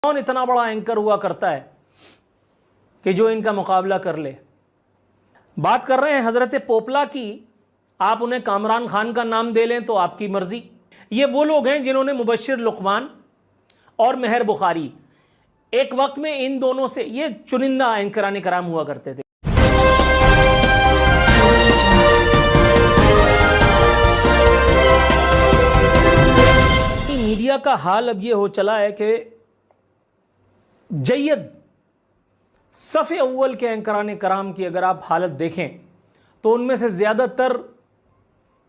कौन इतना बड़ा एंकर हुआ करता है कि जो इनका मुकाबला कर ले। बात कर रहे हैं हज़रत पोपला की। आप उन्हें कामरान खान का नाम दे लें तो आपकी मर्जी। ये वो लोग हैं जिन्होंने मुबश्शिर लुक़मान और मेहर बुखारी, एक वक्त में इन दोनों से ये चुनिंदा एंकरान कराम हुआ करते थे। मीडिया का हाल अब ये हो चला है कि जय्यद सफ़े अव्वल के एंकरान कराम की अगर आप हालत देखें तो उनमें से ज़्यादातर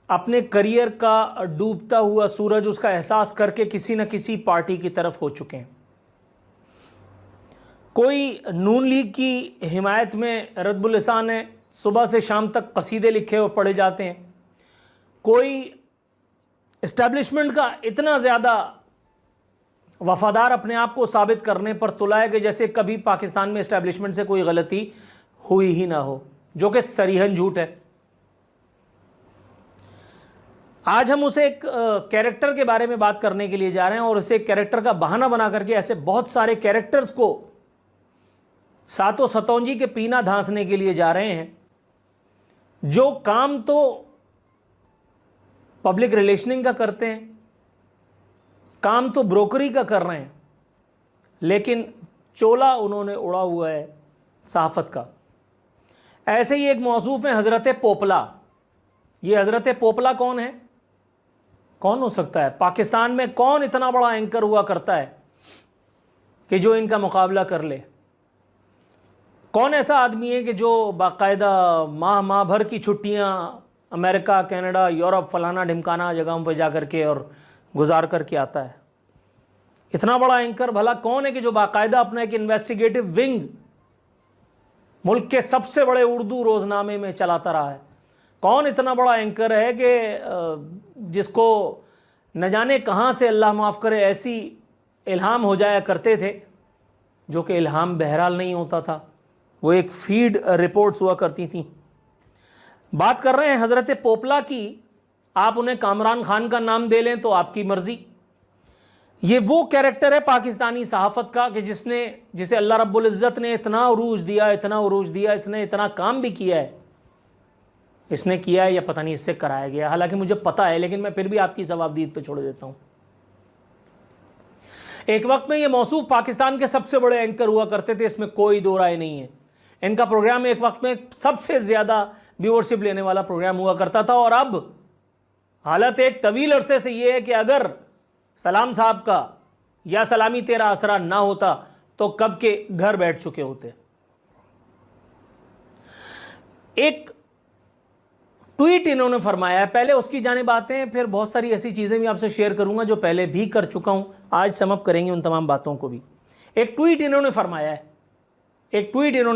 अपने करियर का डूबता हुआ सूरज उसका एहसास करके किसी न किसी पार्टी की तरफ हो चुके हैं। कोई नून लीग की हिमायत में रद्बुल लिसान है, सुबह से शाम तक कसीदे लिखे और पढ़े जाते हैं। कोई इस्टेब्लिशमेंट का इतना ज़्यादा वफादार अपने आप को साबित करने पर तुला है कि जैसे कभी पाकिस्तान में इस्टेब्लिशमेंट से कोई गलती हुई ही ना हो, जो कि सरीहन झूठ है। आज हम उसे एक कैरेक्टर के बारे में बात करने के लिए जा रहे हैं और उसे एक कैरेक्टर का बहाना बना करके ऐसे बहुत सारे कैरेक्टर्स को सातों सतौंजी के पीना धांसने के लिए जा रहे हैं, जो काम तो पब्लिक रिलेशनिंग का करते हैं, काम तो ब्रोकरी का कर रहे हैं, लेकिन चोला उन्होंने उड़ा हुआ है सहाफ़त का। ऐसे ही एक मौसूफ़ है हज़रत पोपला। ये हज़रत पोपला कौन है? कौन हो सकता है? पाकिस्तान में कौन इतना बड़ा एंकर हुआ करता है कि जो इनका मुकाबला कर ले? कौन ऐसा आदमी है कि जो बाकायदा माह भर की छुट्टियां अमेरिका, कनाडा, यूरोप, फलाना ढिमकाना जगहों पर जा कर के और गुजार करके आता है? इतना बड़ा एंकर भला कौन है कि जो बाकायदा अपना एक इन्वेस्टिगेटिव विंग मुल्क के सबसे बड़े उर्दू रोज़नामे में चलाता रहा है? कौन इतना बड़ा एंकर है कि जिसको न जाने कहाँ से अल्लाह माफ़ करे ऐसी इल्हाम हो जाया करते थे, जो कि इल्हाम बहरहाल नहीं होता था, वो एक फीड रिपोर्ट्स हुआ करती थी। बात कर रहे हैं हज़रत पोपला की। आप उन्हें कामरान खान का नाम दे लें तो आपकी मर्जी। ये वो कैरेक्टर है पाकिस्तानी सहाफ़त का कि जिसे अल्लाह रब्बुल इज़्ज़त ने इतना उरूज दिया, इसने इतना काम भी किया है। इसने किया है या पता नहीं इससे कराया गया, हालांकि मुझे पता है, लेकिन मैं फिर भी आपकी सवाबदीद पे छोड़ देता हूँ। एक वक्त में ये मौसूफ पाकिस्तान के सबसे बड़े एंकर हुआ करते थे, इसमें कोई दो राय नहीं है। इनका प्रोग्राम एक वक्त में सबसे ज़्यादा व्यूअरशिप लेने वाला प्रोग्राम हुआ करता था, और अब हालत एक तवील अरसे से ये है कि अगर सलाम साहब का या सलामी तेरा असरा ना होता तो कब के घर बैठ चुके होते। एक ट्वीट इन्होंने फरमाया है, पहले उसकी जानिब आते हैं, फिर बहुत सारी ऐसी चीज़ें भी आपसे शेयर करूंगा जो पहले भी कर चुका हूं, आज समअप करेंगे उन तमाम बातों को भी। एक ट्वीट इन्होंने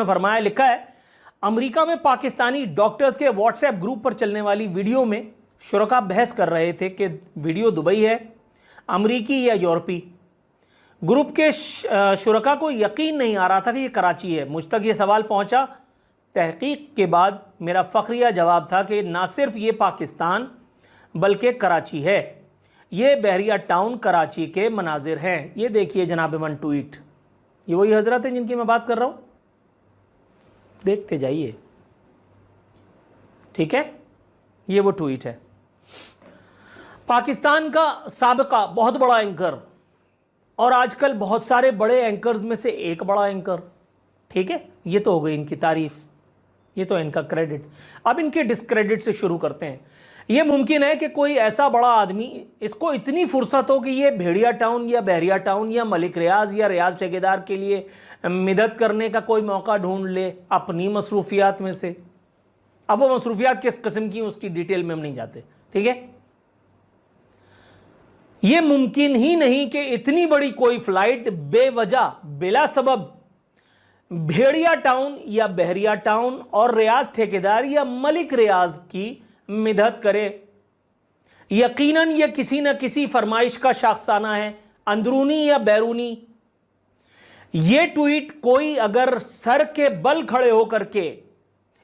फरमाया लिखा है, अमेरिका में पाकिस्तानी डॉक्टर्स के व्हाट्सएप ग्रुप पर चलने वाली वीडियो में शुरका बहस कर रहे थे कि वीडियो दुबई है, अमरीकी या यूरोपी। ग्रुप के शुरका को यकीन नहीं आ रहा था कि ये कराची है। मुझ तक ये सवाल पहुंचा, तहकीक के बाद मेरा फ़ख्रिया जवाब था कि ना सिर्फ ये पाकिस्तान बल्कि कराची है। ये बहरिया टाउन कराची के मनाजिर हैं। ये देखिए जनाब मन ट्वीट, ये वही हजरत हैं जिनकी मैं बात कर रहा हूँ, देखते जाइए, ठीक है। ये वो ट्वीट है। पाकिस्तान का साबिका बहुत बड़ा एंकर और आजकल बहुत सारे बड़े एंकर्स में से एक बड़ा एंकर, ठीक है। ये तो हो गई इनकी तारीफ, ये तो इनका क्रेडिट। अब इनके डिस्क्रेडिट से शुरू करते हैं। ये मुमकिन है कि कोई ऐसा बड़ा आदमी, इसको इतनी फुर्सत हो कि ये भेड़िया टाउन या बहरिया टाउन या मलिक रियाज या रियाज ठेकेदार के लिए मदद करने का कोई मौका ढूंढ ले अपनी मसरूफियात में से। अब वो मसरूफियात किस किस्म की उसकी डिटेल में हम नहीं जाते, ठीक है। ये मुमकिन ही नहीं कि इतनी बड़ी कोई फ्लाइट बेवजह बिला सबब भेड़िया टाउन या बहरिया टाउन और रियाज ठेकेदार या मलिक रियाज की मदद करे। यकीनन यह किसी न किसी फरमाइश का शाखसाना है, अंदरूनी या बैरूनी। यह ट्वीट कोई अगर सर के बल खड़े होकर के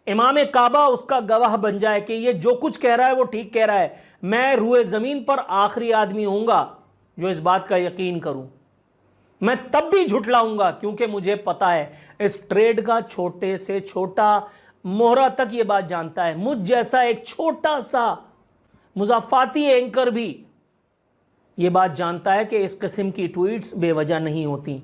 इमाम काबा उसका गवाह बन जाए कि ये जो कुछ कह रहा है वो ठीक कह रहा है, मैं रूए ज़मीन पर आखिरी आदमी हूंगा जो इस बात का यकीन करूं। मैं तब भी झुठलाऊंगा क्योंकि मुझे पता है इस ट्रेड का छोटे से छोटा मोहरा तक ये बात जानता है। मुझ जैसा एक छोटा सा मुज़ाफ़ाती एंकर भी ये बात जानता है कि इस किस्म की ट्वीट्स बेवजह नहीं होती।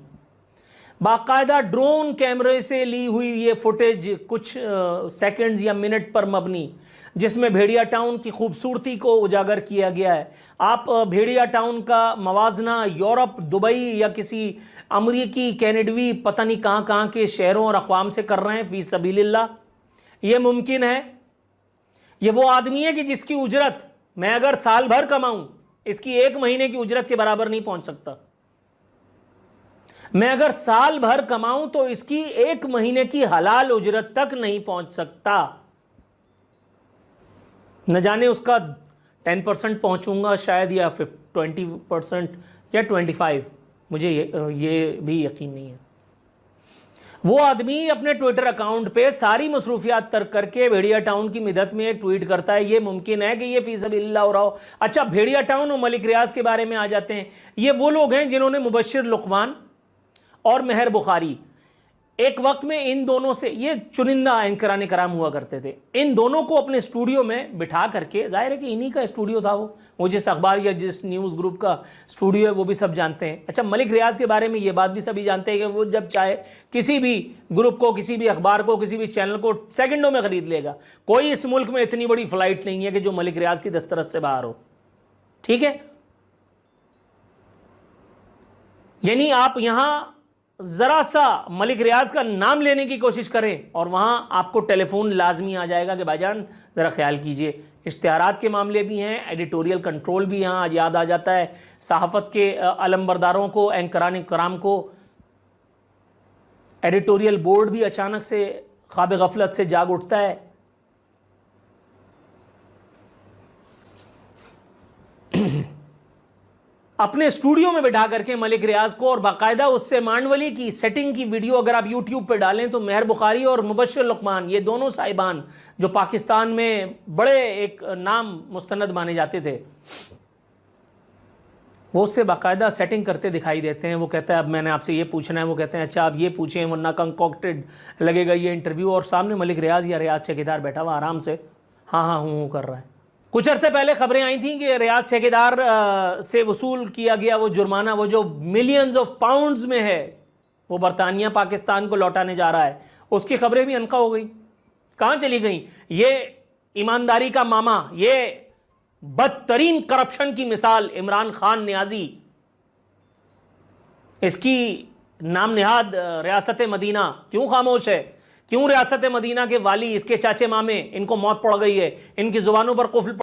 बाकायदा ड्रोन कैमरे से ली हुई ये फुटेज कुछ सेकंड्स या मिनट पर मबनी, जिसमें भेड़िया टाउन की खूबसूरती को उजागर किया गया है। आप भेड़िया टाउन का मवाजना यूरोप, दुबई या किसी अमरीकी, कैनेडवी, पता नहीं कहाँ कहाँ के शहरों और अक़वाम से कर रहे हैं फी सबीलिल्लाह। ये मुमकिन है? ये वो आदमी है कि जिसकी उजरत मैं अगर साल भर कमाऊं इसकी 1 महीने की उजरत के बराबर नहीं पहुंच सकता। मैं अगर साल भर कमाऊं तो इसकी 1 महीने की हलाल उजरत तक नहीं पहुंच सकता। न जाने उसका 10% पहुंचूंगा शायद, या 20% या 25%, मुझे ये भी यकीन नहीं है। वो आदमी अपने ट्विटर अकाउंट पे सारी मसरूफियात तर्क करके भेड़िया टाउन की मिदत में एक ट्वीट करता है, ये मुमकिन है कि ये फी सबीलिल्लाह हो रहा हो। अच्छा, भेड़िया टाउन और मलिक रियाज के बारे में आ जाते हैं। ये वो लोग हैं जिन्होंने मुबश्शिर लुकमान और मेहर बुखारी, एक वक्त में इन दोनों से, ये चुनिंदा एंकराने कराम हुआ करते थे, इन दोनों को अपने स्टूडियो में बिठा करके, जाहिर है कि इन्हीं का स्टूडियो था वो जिस अखबार या जिस न्यूज़ ग्रुप का स्टूडियो है वो भी सब जानते हैं। अच्छा, मलिक रियाज के बारे में ये बात भी सभी जानते हैं कि वो जब चाहे किसी भी ग्रुप को, किसी भी अखबार को, किसी भी चैनल को सेकंडों में खरीद लेगा। कोई इस मुल्क में इतनी बड़ी फ्लाइट नहीं है कि जो मलिक रियाज की दस्तरस से बाहर हो। ठीक है, यानी आप यहां जरा सा मलिक रियाज का नाम लेने की कोशिश करें और वहां आपको टेलीफोन लाजमी आ जाएगा कि भाईजान जरा ख्याल कीजिए। इश्तिहारात के मामले भी हैं, एडिटोरियल कंट्रोल भी यहाँ याद आ जाता है, सहाफ़त के अलमबरदारों को, एंकरान कराम को। एडिटोरियल बोर्ड भी अचानक से ख्वाब गफलत से जाग उठता है। अपने स्टूडियो में बैठा करके मलिक रियाज को, और बाकायदा उससे मांडवली की सेटिंग की वीडियो अगर आप यूट्यूब पे डालें तो मेहर बुखारी और मुबश्शिर लुकमान, ये दोनों साहिबान जो पाकिस्तान में बड़े एक नाम मुस्तनद माने जाते थे, वो उससे बाकायदा सेटिंग करते दिखाई देते हैं। वो कहता है अब मैंने आपसे ये पूछना है, वो कहते हैं अच्छा आप ये पूछें वरना कंकॉक्टेड लगेगा ये इंटरव्यू, और सामने मलिक रियाज या रियाज ठेकेदार बैठा हुआ आराम से हाँ हाँ हूँ कर रहा है। कुछ अरसे पहले खबरें आई थी कि रियाज ठेकेदार से वसूल किया गया वो जुर्माना, वो जो मिलियंस ऑफ पाउंड्स में है, वो बरतानिया पाकिस्तान को लौटाने जा रहा है, उसकी खबरें भी अनका हो गई। कहाँ चली गई? ये ईमानदारी का मामा, ये बदतरीन करप्शन की मिसाल इमरान खान नियाजी, इसकी नाम निहाद रियासत मदीना क्यों खामोश है? क्यों रियासत मदीना के वाली, इसके चाचे मामे, इनको मौत पड़ गई है, इनकी जुबानों पर कुफ्र